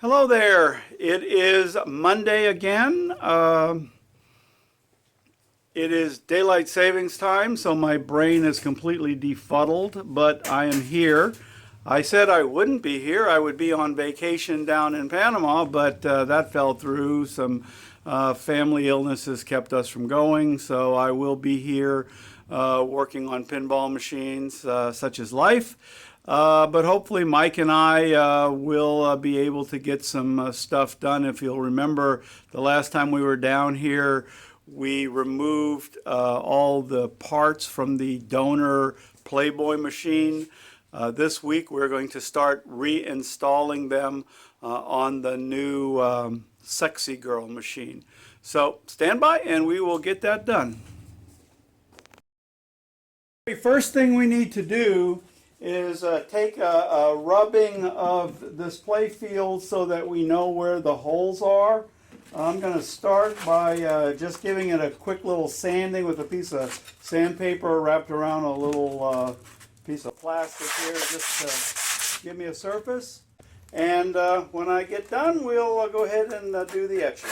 Hello there. It is Monday again. It is daylight savings time, so my brain is completely befuddled, but I am here. I said I wouldn't be here. I would be on vacation down in Panama, but that fell through. Some family illnesses kept us from going, so I will be here working on pinball machines such as life. But hopefully Mike and I will be able to get some stuff done. If you'll remember, the last time we were down here, we removed all the parts from the donor Playboy machine. This week we're going to start reinstalling them on the new Sexy Girl machine. So stand by and we will get that done. The first thing we need to do is take a rubbing of this playfield so that we know where the holes are. I'm going to start by just giving it a quick little sanding with a piece of sandpaper wrapped around a little piece of plastic here, just to give me a surface. And when I get done, we'll go ahead and do the etching.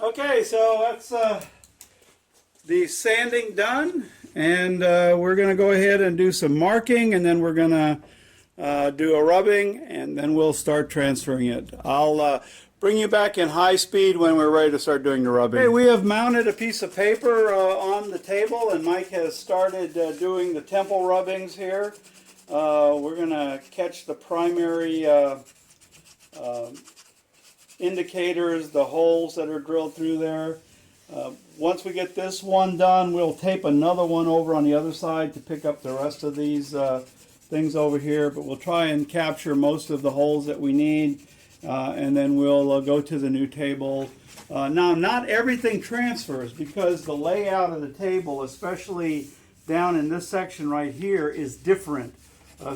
Okay, so that's the sanding done, and we're going to go ahead and do some marking, and then we're going to do a rubbing, and then we'll start transferring it. I'll bring you back in high speed when we're ready to start doing the rubbing. Okay, we have mounted a piece of paper on the table, and Mike has started doing the temple rubbings here. We're going to catch the primary indicators, the holes that are drilled through there. Once we get this one done, we'll tape another one over on the other side to pick up the rest of these things over here, but we'll try and capture most of the holes that we need, and then we'll go to the new table. Now, not everything transfers because the layout of the table, especially down in this section right here, is different.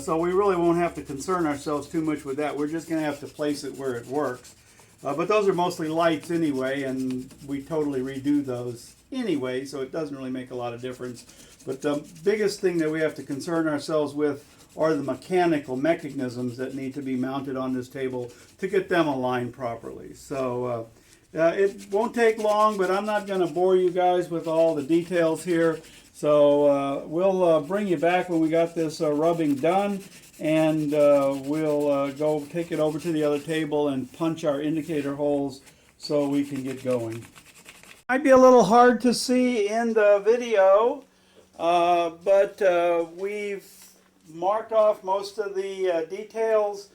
So we really won't have to concern ourselves too much with that. We're just going to have to place it where it works. But those are mostly lights anyway, and we totally redo those anyway, so it doesn't really make a lot of difference. But the biggest thing that we have to concern ourselves with are the mechanical mechanisms that need to be mounted on this table to get them aligned properly. So it won't take long, but I'm not going to bore you guys with all the details here. So we'll bring you back when we got this rubbing done, and we'll go take it over to the other table and punch our indicator holes so we can get going. Might be a little hard to see in the video, but we've marked off most of the details.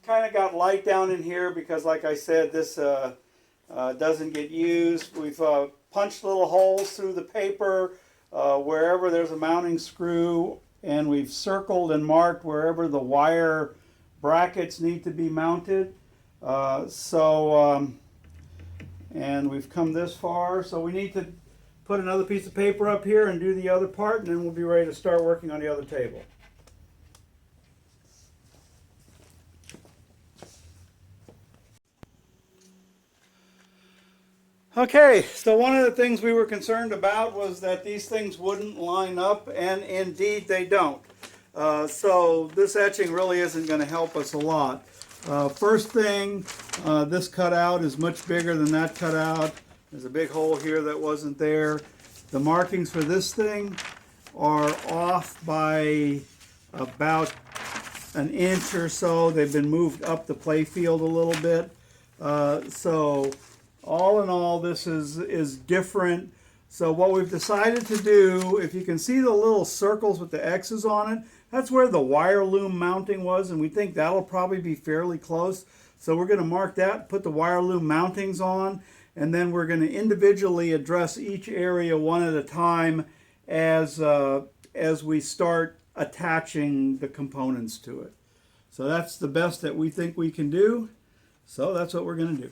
Kind of got light down in here because, like I said, this doesn't get used. We've punched little holes through the paper wherever there's a mounting screw, and we've circled and marked wherever the wire brackets need to be mounted. And we've come this far, so we need to put another piece of paper up here and do the other part, and then we'll be ready to start working on the other table. Okay, so one of the things we were concerned about was that these things wouldn't line up, and indeed they don't. So this etching really isn't going to help us a lot. First thing, this cutout is much bigger than that cutout. There's a big hole here that wasn't there. The markings for this thing are off by about an inch or so. They've been moved up the playfield a little bit. So all in all, this is different. So what we've decided to do, if you can see the little circles with the X's on it, that's where the wire loom mounting was, and we think that'll probably be fairly close. So we're going to mark that, put the wire loom mountings on, and then we're going to individually address each area one at a time as we start attaching the components to it. So that's the best that we think we can do. So that's what we're going to do.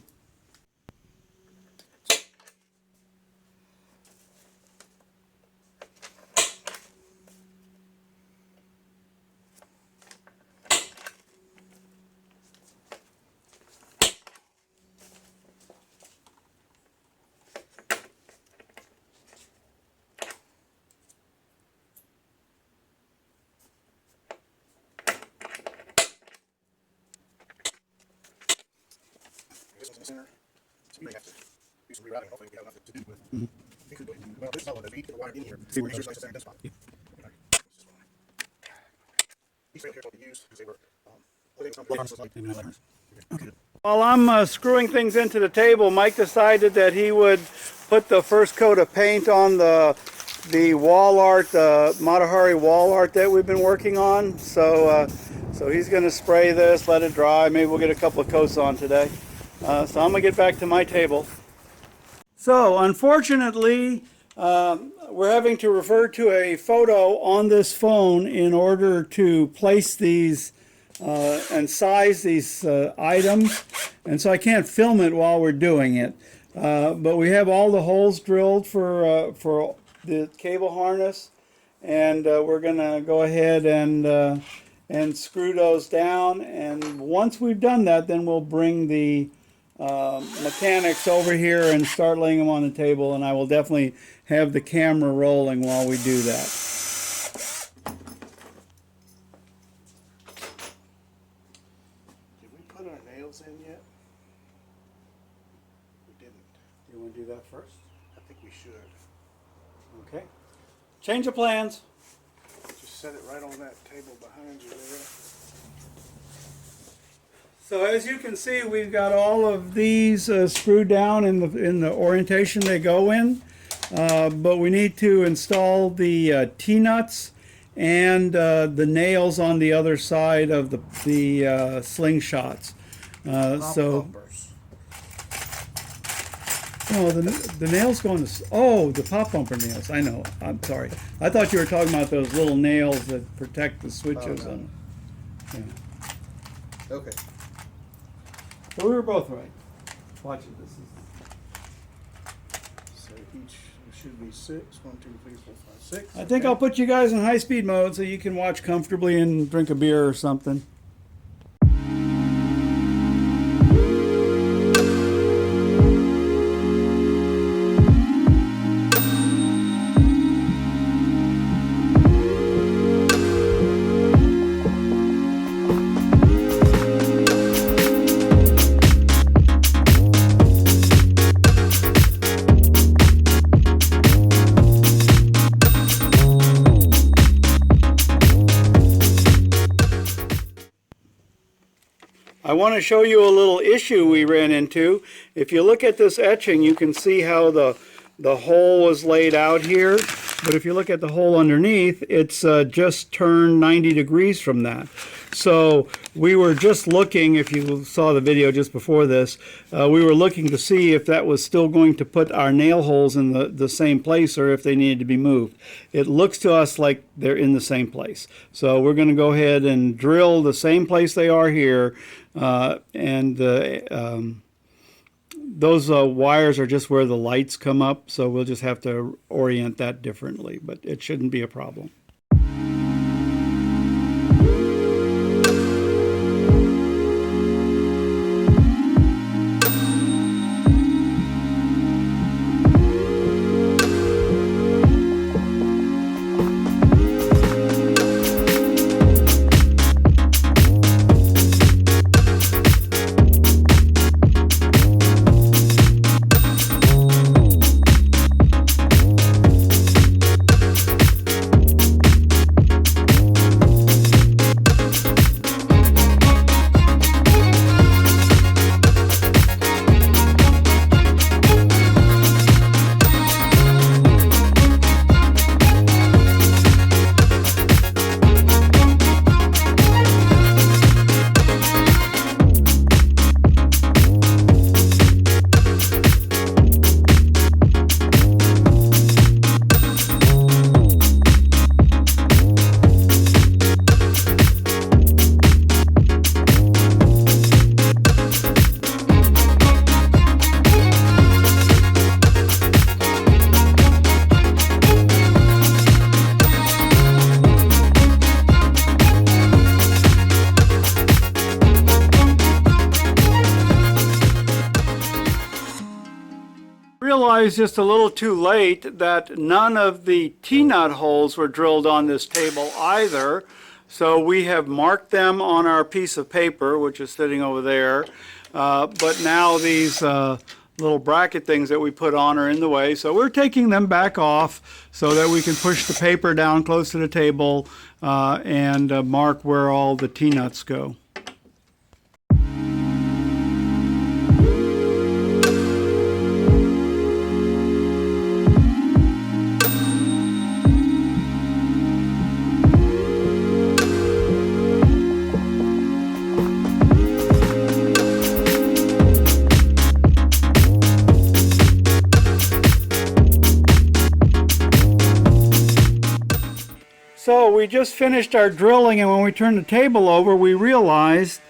we may have to do some rerouting. Hopefully we have nothing to do with. We could go into, well, this is all of the meat, the wire in here. See where it's just like this spot. These rail here will be used because they were, While I'm screwing things into the table, Mike decided that he would put the first coat of paint on the wall art, the Matahari wall art that we've been working on. So he's going to spray this, let it dry. Maybe we'll get a couple of coats on today. So I'm going to get back to my table. So unfortunately, we're having to refer to a photo on this phone in order to place these and size these items, and so I can't film it while we're doing it. But we have all the holes drilled for the cable harness, and we're gonna go ahead and screw those down. And once we've done that, then we'll bring the mechanics over here and start laying them on the table, and I will definitely have the camera rolling while we do that. Did we put our nails in yet? We didn't. You want to do that first? I think we should. Okay. Change of plans. Just set it right on that table behind you there. So as you can see, we've got all of these screwed down in the orientation they go in, but we need to install the T-nuts and the nails on the other side of the slingshots. Oh, the nails go on the pop bumper nails. I know. I'm sorry. I thought you were talking about those little nails that protect the switches. Oh, no. Yeah. Okay. So we were both right. Watch it. This is. So each should be 6. 1, 2, 3, 4, 5, 6. I think I'll put you guys in high-speed mode so you can watch comfortably and drink a beer or something. I want to show you a little issue we ran into. If you look at this etching, you can see how the hole was laid out here. But if you look at the hole underneath, it's just turned 90 degrees from that. So we were just looking, if you saw the video just before this, we were looking to see if that was still going to put our nail holes in the same place or if they needed to be moved. It looks to us like they're in the same place. So we're going to go ahead and drill the same place they are here. Those wires are just where the lights come up, so we'll just have to orient that differently, but it shouldn't be a problem. Realized just a little too late that none of the T-nut holes were drilled on this table either. So we have marked them on our piece of paper, which is sitting over there. But now these little bracket things that we put on are in the way. So we're taking them back off so that we can push the paper down close to the table and mark where all the T-nuts go. So we just finished our drilling, and when we turned the table over, we realized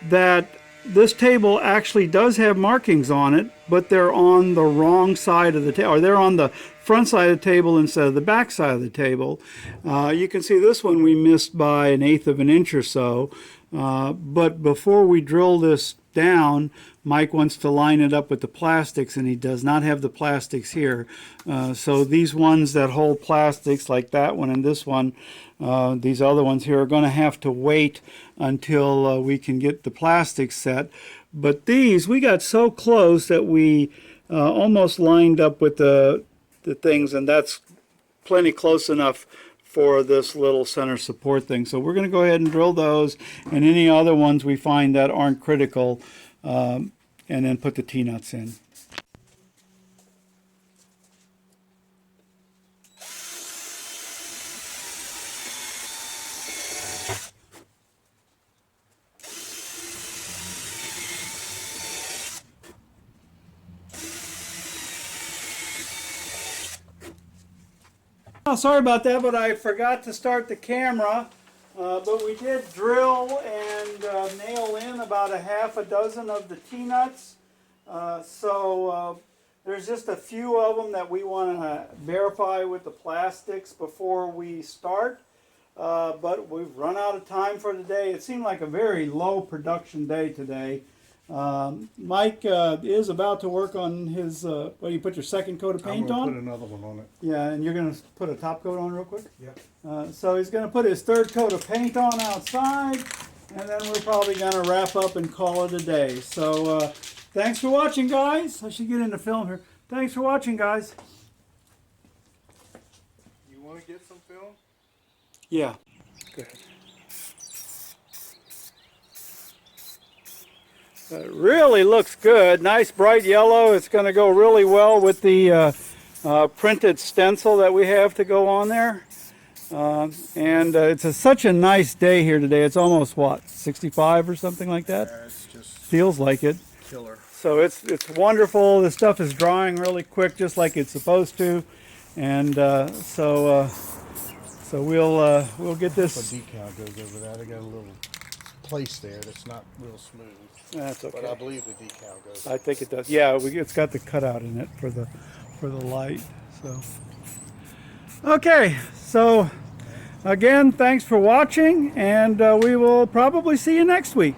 that this table actually does have markings on it, but they're on the wrong side of the table, or they're on the front side of the table instead of the back side of the table. You can see this one we missed by 1/8 of an inch or so, but before we drill this down, Mike wants to line it up with the plastics, and he does not have the plastics here. So these ones that hold plastics, like that one and this one, these other ones here, are going to have to wait until we can get the plastics set. But these, we got so close that we almost lined up with the things, and that's plenty close enough for this little center support thing. So we're going to go ahead and drill those, and any other ones we find that aren't critical, and then put the T-nuts in. Oh, sorry about that, but I forgot to start the camera. But we did drill and nail in about 1/2 of the T-nuts. There's just a few of them that we want to verify with the plastics before we start. But we've run out of time for today. It seemed like a very low production day today. Mike is about to work on his, you put your second coat of paint on? I'm going to put another one on it. Yeah, and you're going to put a top coat on real quick? Yep. So he's going to put his third coat of paint on outside, and then we're probably going to wrap up and call it a day. So thanks for watching, guys. I should get into film here. Thanks for watching, guys. You want to get some film? Yeah. Good. It really looks good. Nice bright yellow. It's going to go really well with the printed stencil that we have to go on there. It's such a nice day here today. It's almost, what, 65 or something like that? Yeah, it's just feels like it. Killer. So it's wonderful. The stuff is drying really quick, just like it's supposed to. And so we'll get this. The decal goes over that. I got a little place there that's not real smooth. That's okay. But I believe the decal goes. I think it does. Yeah, it's got the cutout in it for the light. So okay, so again, thanks for watching, and we will probably see you next week.